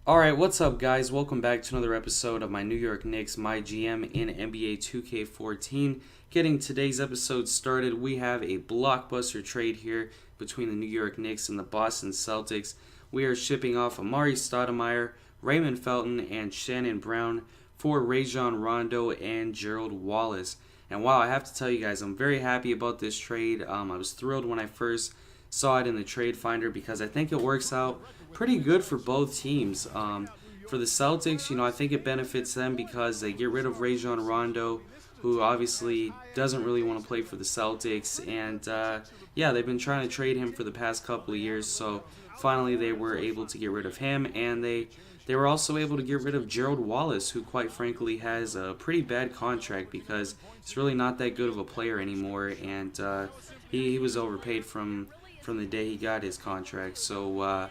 Alright, what's up, guys? Welcome back to another episode of my New York Knicks MyGM in NBA 2K14. Getting today's episode started, we have a blockbuster trade here between the New York Knicks and the Boston Celtics. We are shipping off Amari Stoudemire, Raymond Felton, and Shannon Brown for Rajon Rondo and Gerald Wallace. And wow, I have to tell you guys, I'm very happy about this trade. I was thrilled when I first saw it in the trade finder because I think it works out pretty good for both teams. For the Celtics, I think it benefits them because they get rid of Rajon Rondo, who obviously doesn't really want to play for the Celtics, and yeah, they've been trying to trade him for the past couple of years. So finally, they were able to get rid of him, and they were also able to get rid of Gerald Wallace, who quite frankly has a pretty bad contract because he's really not that good of a player anymore, and he was overpaid from the day he got his contract. So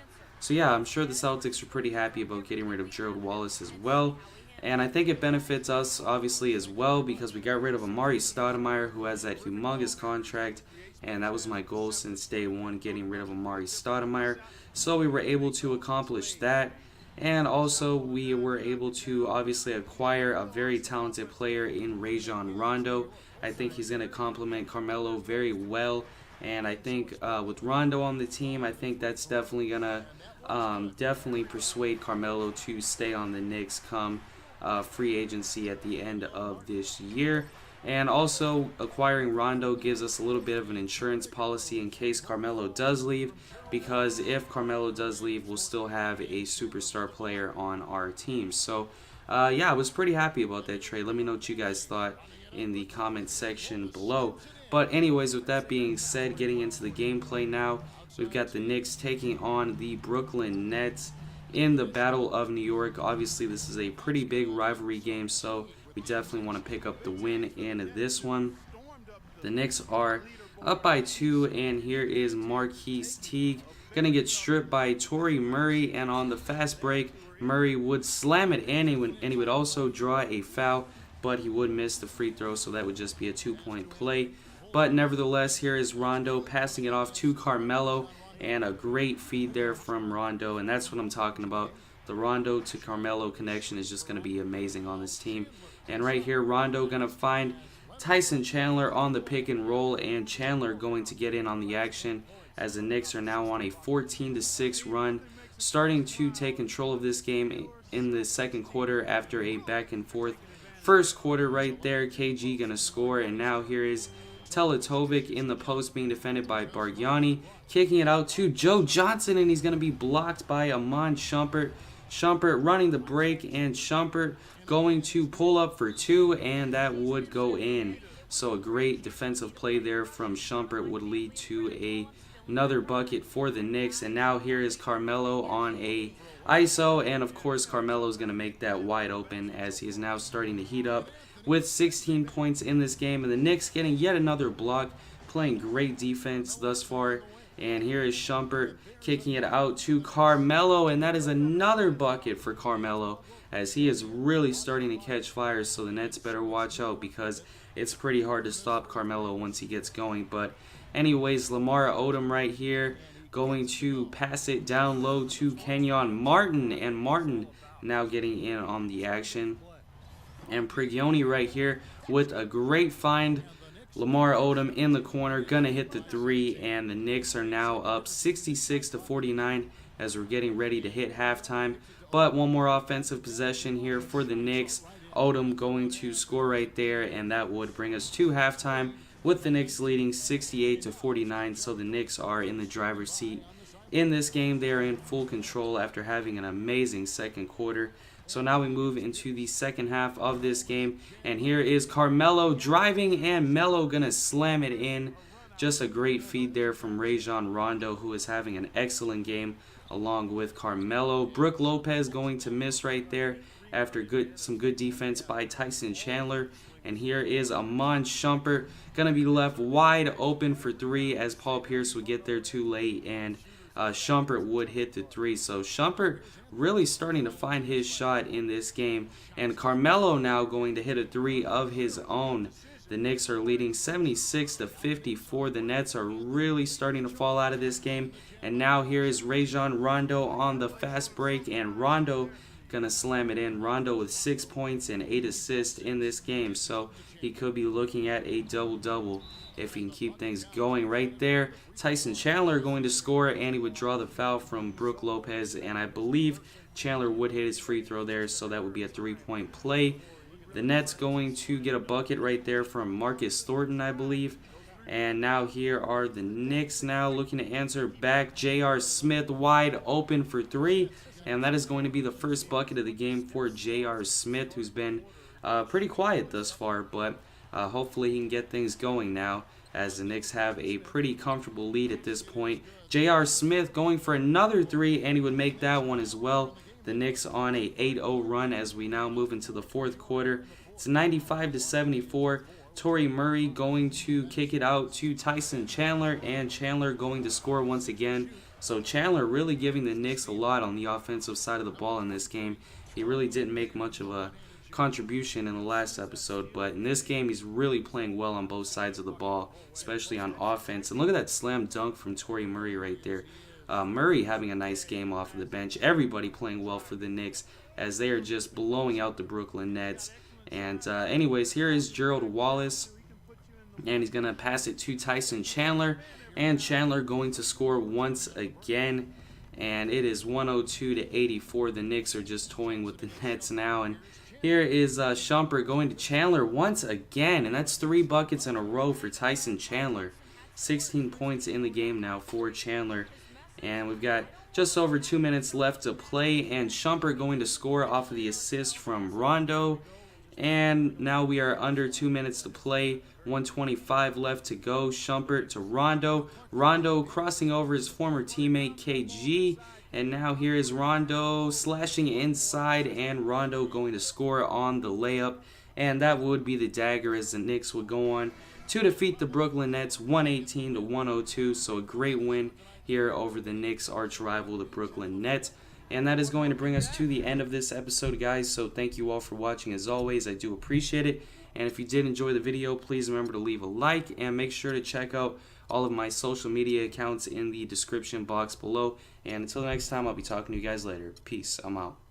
yeah, I'm sure the Celtics are pretty happy about getting rid of Gerald Wallace as well. And I think it benefits us, obviously, as well, because we got rid of Amari Stoudemire, who has that humongous contract. And that was my goal since day one, getting rid of Amari Stoudemire. So we were able to accomplish that. And also, we were able to, obviously, acquire a very talented player in Rajon Rondo. I think he's going to complement Carmelo very well. And I think with Rondo on the team, I think that's definitely going to definitely persuade Carmelo to stay on the Knicks come free agency at the end of this year. And also, acquiring Rondo gives us a little bit of an insurance policy in case Carmelo does leave, because if Carmelo does leave, we'll still have a superstar player on our team. So, yeah, I was pretty happy about that trade. Let me know what you guys thought in the comment section below. But anyways, with that being said, getting into the gameplay now, we've got the Knicks taking on the Brooklyn Nets in the Battle of New York. Obviously, this is a pretty big rivalry game, so we definitely want to pick up the win in this one. The Knicks are up by 2, and here is Marquise Teague. Going to get stripped by Torrey Murray, and on the fast break, Murray would slam it in, and he would also draw a foul, but he would miss the free throw, so that would just be a 2-point play. But nevertheless, here is Rondo passing it off to Carmelo, and a great feed there from Rondo, and that's what I'm talking about. The Rondo to Carmelo connection is just going to be amazing on this team. And right here, Rondo going to find Tyson Chandler on the pick and roll, and Chandler going to get in on the action as the Knicks are now on a 14-6 run, starting to take control of this game in the second quarter after a back and forth first quarter right there. KG going to score, and now here is Teletovic in the post being defended by Bargnani, kicking it out to Joe Johnson, and he's going to be blocked by Iman Shumpert. Shumpert running the break, and Shumpert going to pull up for 2, and that would go in. So a great defensive play there from Shumpert would lead to another bucket for the Knicks. And now here is Carmelo on a ISO, and of course Carmelo is going to make that wide open as he is now starting to heat up with 16 points in this game. And the Knicks getting yet another block, playing great defense thus far. And here is Shumpert kicking it out to Carmelo, and that is another bucket for Carmelo as he is really starting to catch fire. So the Nets better watch out because it's pretty hard to stop Carmelo once he gets going. But anyways, Lamar Odom right here going to pass it down low to Kenyon Martin, and Martin now getting in on the action. And Prigioni right here with a great find. Lamar Odom in the corner, gonna hit the 3, and the Knicks are now up 66-49 as we're getting ready to hit halftime. But one more offensive possession here for the Knicks. Odom going to score right there, and that would bring us to halftime with the Knicks leading 68-49. So the Knicks are in the driver's seat in this game. They are in full control after having an amazing second quarter. So now we move into the second half of this game, and here is Carmelo driving, and Melo gonna slam it in. Just a great feed there from Rajon Rondo, who is having an excellent game along with Carmelo. Brook Lopez going to miss right there after some good defense by Tyson Chandler. And here is Iman Shumpert gonna be left wide open for 3 as Paul Pierce would get there too late, and Shumpert would hit the 3. So Shumpert really starting to find his shot in this game. And Carmelo now going to hit a 3 of his own. The Knicks are leading 76-54. The Nets are really starting to fall out of this game. And now here is Rajon Rondo on the fast break, and Rondo gonna slam it in. Rondo with 6 points and 8 assists in this game, so he could be looking at a double-double if he can keep things going right there. Tyson Chandler going to score, and he would draw the foul from Brook Lopez, and I believe Chandler would hit his free throw there, so that would be a 3-point play. The Nets going to get a bucket right there from Marcus Thornton, I believe. And now here are the Knicks now looking to answer back. J.R. Smith wide open for 3. And that is going to be the first bucket of the game for J.R. Smith, who's been pretty quiet thus far. But hopefully he can get things going now, as the Knicks have a pretty comfortable lead at this point. J.R. Smith going for another 3, and he would make that one as well. The Knicks on a 8-0 run as we now move into the fourth quarter. It's 95-74. Torrey Murray going to kick it out to Tyson Chandler, and Chandler going to score once again. So Chandler really giving the Knicks a lot on the offensive side of the ball in this game. He really didn't make much of a contribution in the last episode, but in this game he's really playing well on both sides of the ball, especially on offense. And look at that slam dunk from Torrey Murray right there. Murray having a nice game off of the bench. Everybody playing well for the Knicks as they are just blowing out the Brooklyn Nets. And anyways, here is Gerald Wallace, and he's going to pass it to Tyson Chandler, and Chandler going to score once again, and it is 102-84. The Knicks are just toying with the Nets now, and here is Shumpert going to Chandler once again, and that's 3 buckets in a row for Tyson Chandler. 16 points in the game now for Chandler, and we've got just over 2 minutes left to play, and Shumpert going to score off of the assist from Rondo. And now we are under 2 minutes to play. 1:25 left to go. Shumpert to Rondo. Rondo crossing over his former teammate KG. And now here is Rondo slashing inside, and Rondo going to score on the layup. And that would be the dagger as the Knicks would go on to defeat the Brooklyn Nets 118-102. So a great win here over the Knicks arch rival, the Brooklyn Nets. And that is going to bring us to the end of this episode, guys. So thank you all for watching as always. I do appreciate it. And if you did enjoy the video, please remember to leave a like and make sure to check out all of my social media accounts in the description box below. And until next time, I'll be talking to you guys later. Peace. I'm out.